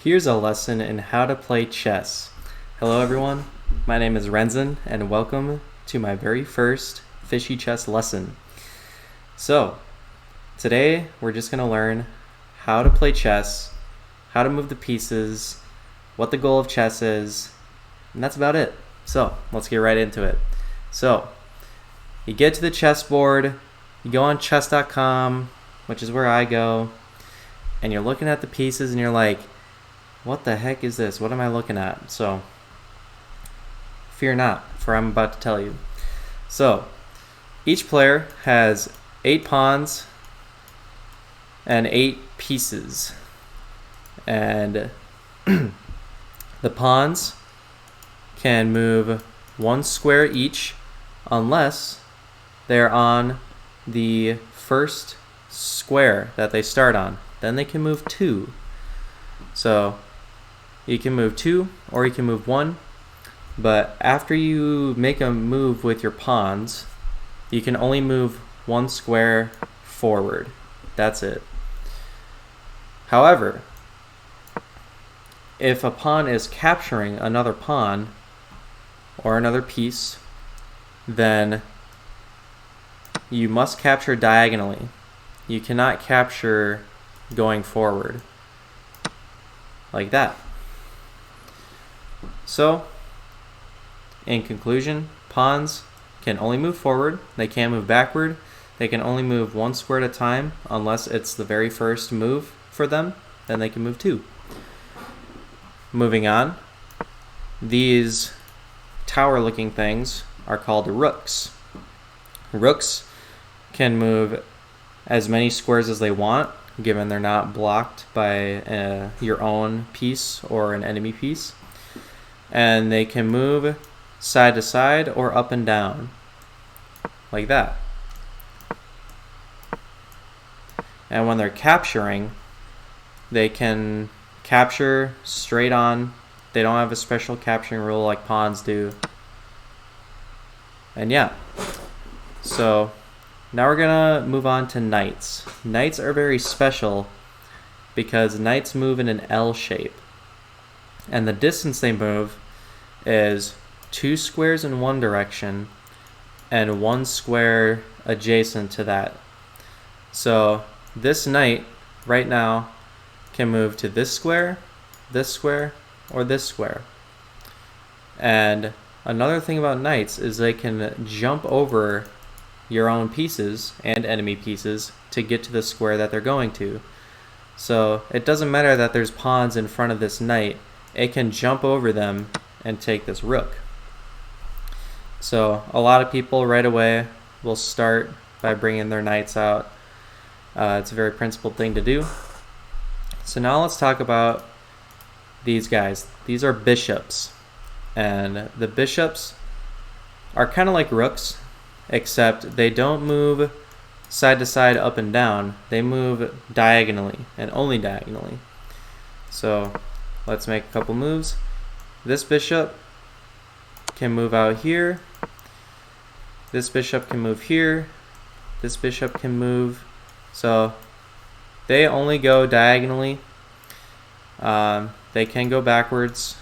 Here's a lesson in how to play chess. Hello everyone, my name is Renzen and welcome to my very first Fishy chess lesson. So, today we're just going to learn how to play chess, how to move the pieces, what the goal of chess is, and that's about it. So, let's get right into it. So, you get to the chessboard, you go on chess.com, which is where I go, and you're looking at the pieces and you're like, what the heck is this? What am I looking at? So, fear not, for I'm about to tell you. So, each player has 8 pawns and 8 pieces. And the pawns can move 1 square each unless they're on the first square that they start on. Then they can move 2. So, you can move 2 or you can move 1, but after you make a move with your pawns, you can only move 1 square forward. That's it. However, if a pawn is capturing another pawn or another piece, then you must capture diagonally. You cannot capture going forward like that. So, in conclusion, pawns can only move forward, they can't move backward, they can only move 1 square at a time unless it's the very first move for them, then they can move 2. Moving on, these tower-looking things are called rooks. Rooks can move as many squares as they want, given they're not blocked by your own piece or an enemy piece. And they can move side to side or up and down, like that. And when they're capturing, they can capture straight on. They don't have a special capturing rule like pawns do. And yeah, so now we're gonna move on to knights. Knights are very special because knights move in an L shape. And the distance they move is 2 squares in one direction and 1 square adjacent to that. So this knight right now can move to this square, or this square. And another thing about knights is they can jump over your own pieces and enemy pieces to get to the square that they're going to. So it doesn't matter that there's pawns in front of this knight, it can jump over them and take this rook. So a lot of people right away will start by bringing their knights out. It's a very principled thing to do. So now let's talk about these guys. These are bishops. And the bishops are kind of like rooks, except they don't move side to side, up and down. They move diagonally, and only diagonally. So let's make a couple moves. This bishop can move out here. This bishop can move here. This bishop can move. So they only go diagonally. They can go backwards.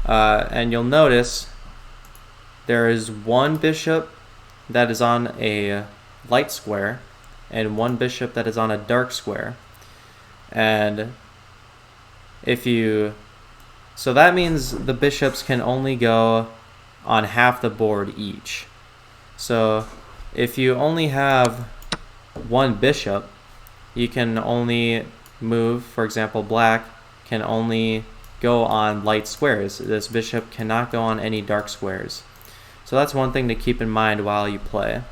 And you'll notice there is 1 bishop that is on a light square and 1 bishop that is on a dark square. And so that means the bishops can only go on half the board each. So if you only have 1 bishop, you can only move, for example, black can only go on light squares. This bishop cannot go on any dark squares. So that's one thing to keep in mind while you play.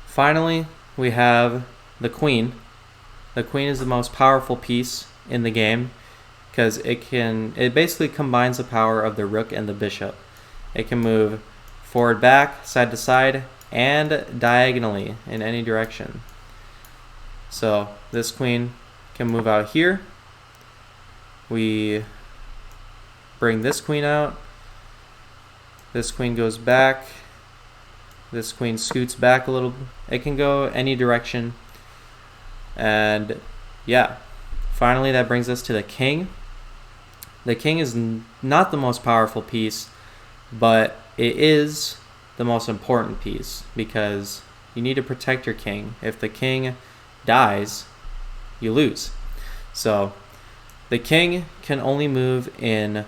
Finally, we have the queen. The queen is the most powerful piece in the game because it basically combines the power of the rook and the bishop. It can move forward, back, side to side, and diagonally in any direction. So this queen can move out here. We bring this queen out. This queen goes back. This queen scoots back a little. It can go any direction. And yeah, Finally, that brings us to the king. The king is not the most powerful piece, but it is the most important piece because you need to protect your king. If the king dies, you lose. So the king can only move in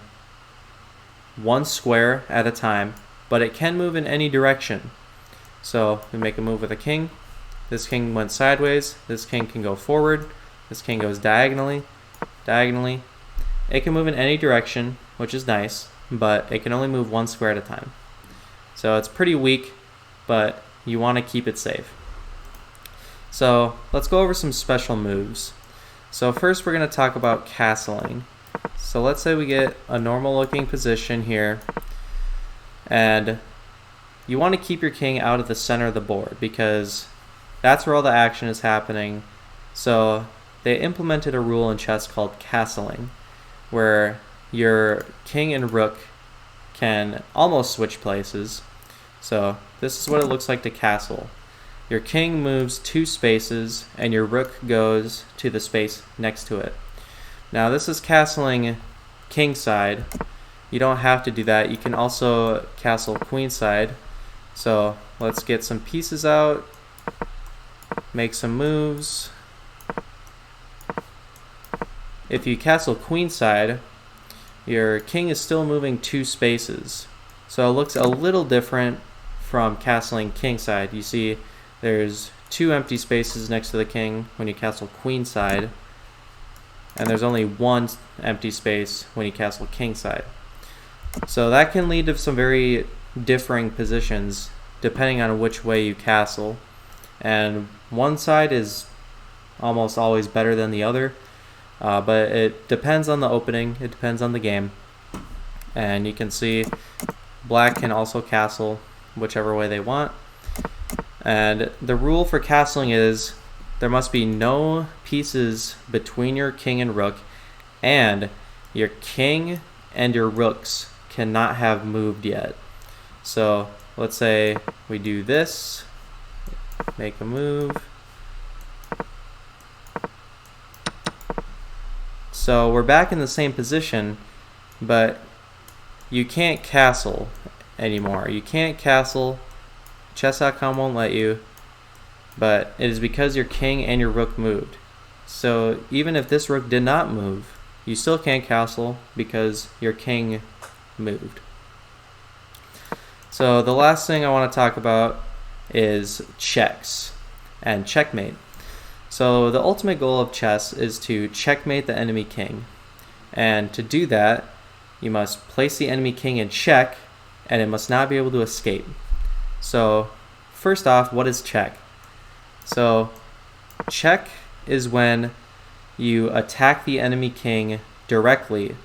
one square at a time, but it can move in any direction. So we make a move with a king. This king went sideways. This king can go forward. This king goes diagonally. It can move in any direction, which is nice, but it can only move one square at a time. So it's pretty weak, but you want to keep it safe. So let's go over some special moves. So first we're going to talk about castling. So let's say we get a normal looking position here, and you want to keep your king out of the center of the board because that's where all the action is happening. So they implemented a rule in chess called castling, where your king and rook can almost switch places. So this is what it looks like to castle. Your king moves 2 spaces and your rook goes to the space next to it. Now this is castling king side. You don't have to do that. You can also castle queen side. So let's get some pieces out, make some moves. If you castle queen side, your king is still moving 2 spaces. So it looks a little different from castling king side. You see there's 2 empty spaces next to the king when you castle queen side, and there's only 1 empty space when you castle king side. So that can lead to some very differing positions depending on which way you castle, and one side is almost always better than the other, but it depends on the opening, it depends on the game. And you can see black can also castle whichever way they want. And the rule for castling is there must be no pieces between your king and rook, and your king and your rooks cannot have moved yet. So let's say we do this, make a move. So we're back in the same position, but you can't castle anymore. You can't castle. Chess.com won't let you, but it is because your king and your rook moved. So even if this rook did not move, you still can't castle because your king moved. So the last thing I want to talk about is checks and checkmate. So the ultimate goal of chess is to checkmate the enemy king. And to do that, you must place the enemy king in check, and it must not be able to escape. So first off, what is check? So check is when you attack the enemy king directly,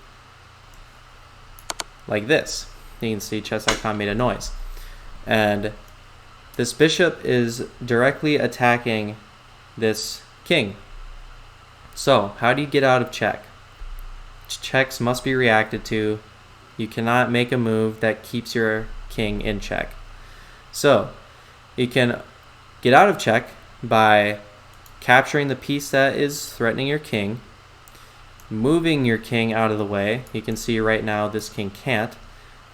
like this. You can see chess.com made a noise. And this bishop is directly attacking this king. So how do you get out of check? Checks must be reacted to. You cannot make a move that keeps your king in check. So you can get out of check by capturing the piece that is threatening your king, moving your king out of the way. You can see right now this king can't,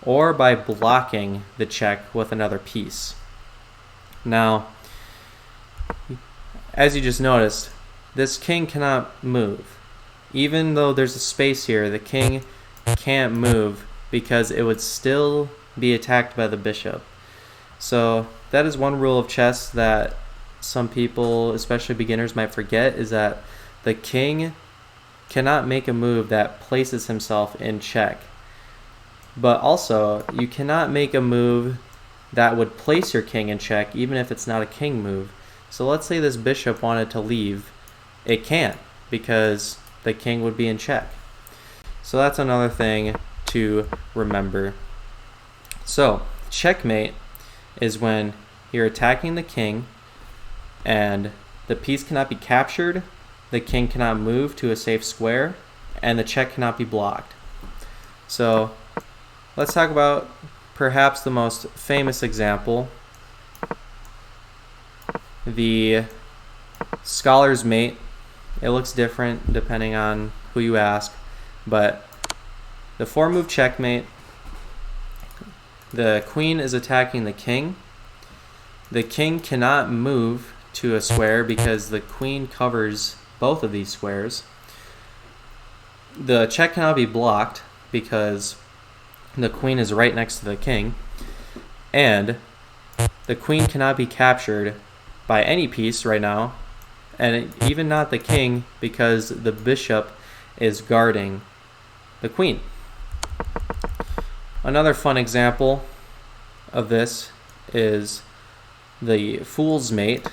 or by blocking the check with another piece. Now, as you just noticed, this king cannot move. Even though there's a space here, the king can't move because it would still be attacked by the bishop. So that is one rule of chess that some people, especially beginners, might forget, is that the king cannot make a move that places himself in check. But also, you cannot make a move that would place your king in check even if it's not a king move. So let's say this bishop wanted to leave. It can't because the king would be in check. So that's another thing to remember. So checkmate is when you're attacking the king and the piece cannot be captured, the king cannot move to a safe square, and the check cannot be blocked. So let's talk about perhaps the most famous example, the scholar's mate It looks different depending on who you ask, but the 4-move checkmate, the queen is attacking the king. The king cannot move to a square because the queen covers both of these squares. The check cannot be blocked because the queen is right next to the king, and the queen cannot be captured by any piece right now, and even not the king because the bishop is guarding the queen. Another fun example of this is the fool's mate,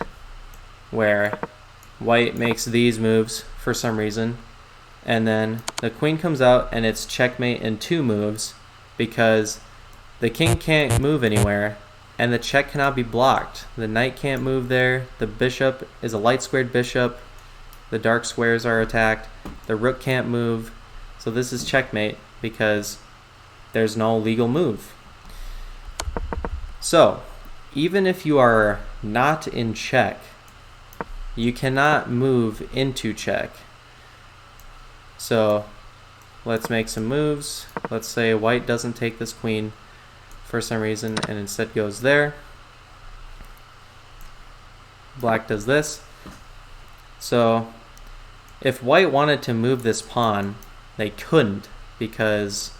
where white makes these moves for some reason, and then the queen comes out and it's checkmate in 2 moves because the king can't move anywhere and the check cannot be blocked. The knight can't move there, the bishop is a light squared bishop, the dark squares are attacked, the rook can't move, so this is checkmate because there's no legal move. So even if you are not in check, you cannot move into check. So let's make some moves. Let's say white doesn't take this queen for some reason and instead goes there. Black does this. So if white wanted to move this pawn, they couldn't because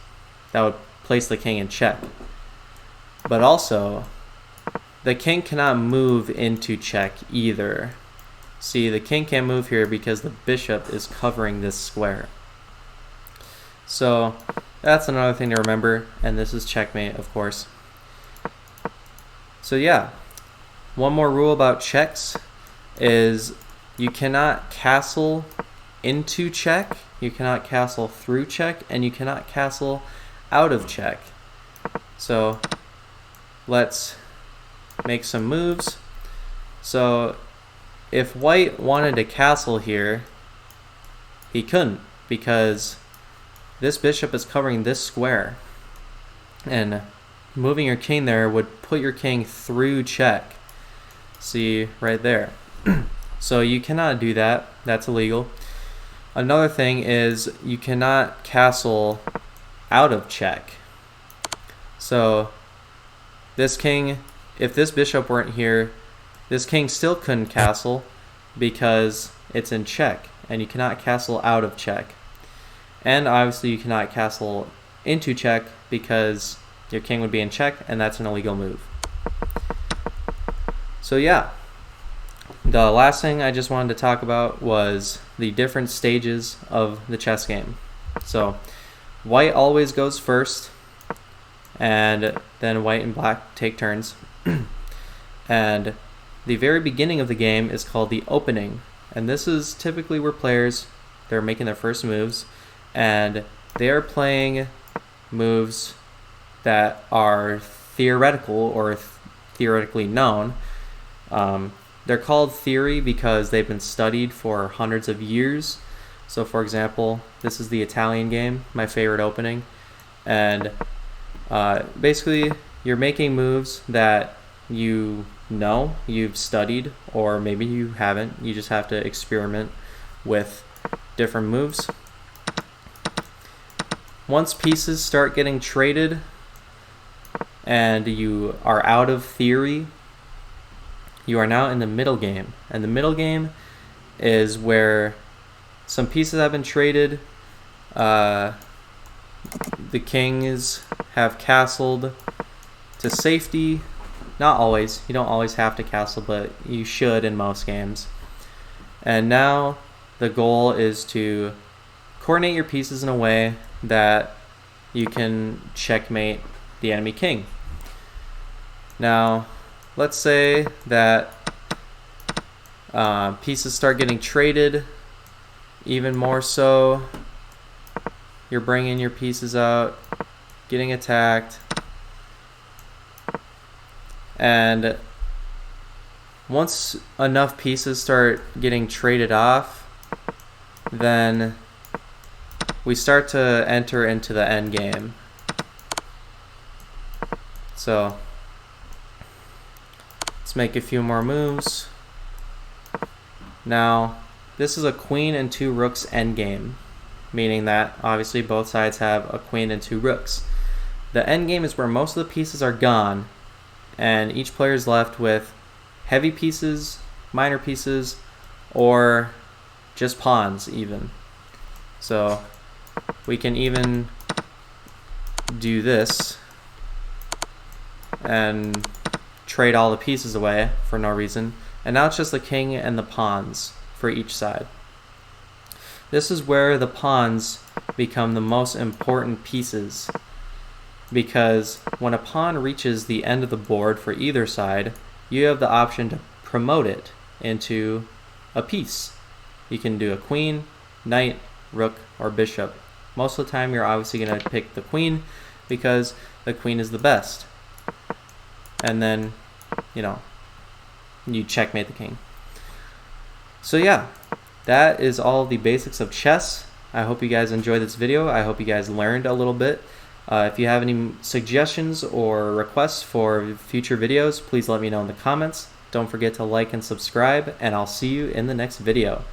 that would place the king in check. But also, the king cannot move into check either. See, the king can't move here because the bishop is covering this square. So that's another thing to remember, and this is checkmate, of course. So yeah, one more rule about checks is you cannot castle into check, you cannot castle through check, and you cannot castle out of check. So let's make some moves. So if white wanted to castle here, he couldn't because this bishop is covering this square, and moving your king there would put your king through check. See right there. So you cannot do that. That's illegal. Another thing is you cannot castle out of check. So this king, if this bishop weren't here, this king still couldn't castle because it's in check, and you cannot castle out of check. And obviously you cannot castle into check because your king would be in check, and that's an illegal move. So yeah, the last thing I just wanted to talk about was the different stages of the chess game. So white always goes first, and then white and black take turns. And the very beginning of the game is called the opening, and this is typically where players, they're making their first moves, and they are playing moves that are theoretical or theoretically known. They're called theory because they've been studied for hundreds of years. So for example, this is the Italian game, my favorite opening, and basically you're making moves that you know, you've studied, or maybe you haven't. You just have to experiment with different moves. Once pieces start getting traded and you are out of theory, you are now in the middle game. And the middle game is where some pieces have been traded. The kings have castled to safety. Not always. You don't always have to castle, but you should in most games. And now the goal is to coordinate your pieces in a way that you can checkmate the enemy king. Now, let's say that pieces start getting traded. Even more so, you're bringing your pieces out, getting attacked. And once enough pieces start getting traded off, then we start to enter into the end game. So let's make a few more moves. Now this is a queen and 2 rooks endgame, meaning that obviously both sides have a queen and 2 rooks. The endgame is where most of the pieces are gone, and each player is left with heavy pieces, minor pieces, or just pawns even. So we can even do this and trade all the pieces away for no reason. And now it's just the king and the pawns for each side. This is where the pawns become the most important pieces, because when a pawn reaches the end of the board for either side, you have the option to promote it into a piece. You can do a queen, knight, rook, or bishop. Most of the time you're obviously going to pick the queen because the queen is the best. And then, you checkmate the king. So yeah, that is all the basics of chess. I hope you guys enjoyed this video. I hope you guys learned a little bit. If you have any suggestions or requests for future videos, please let me know in the comments. Don't forget to like and subscribe, and I'll see you in the next video.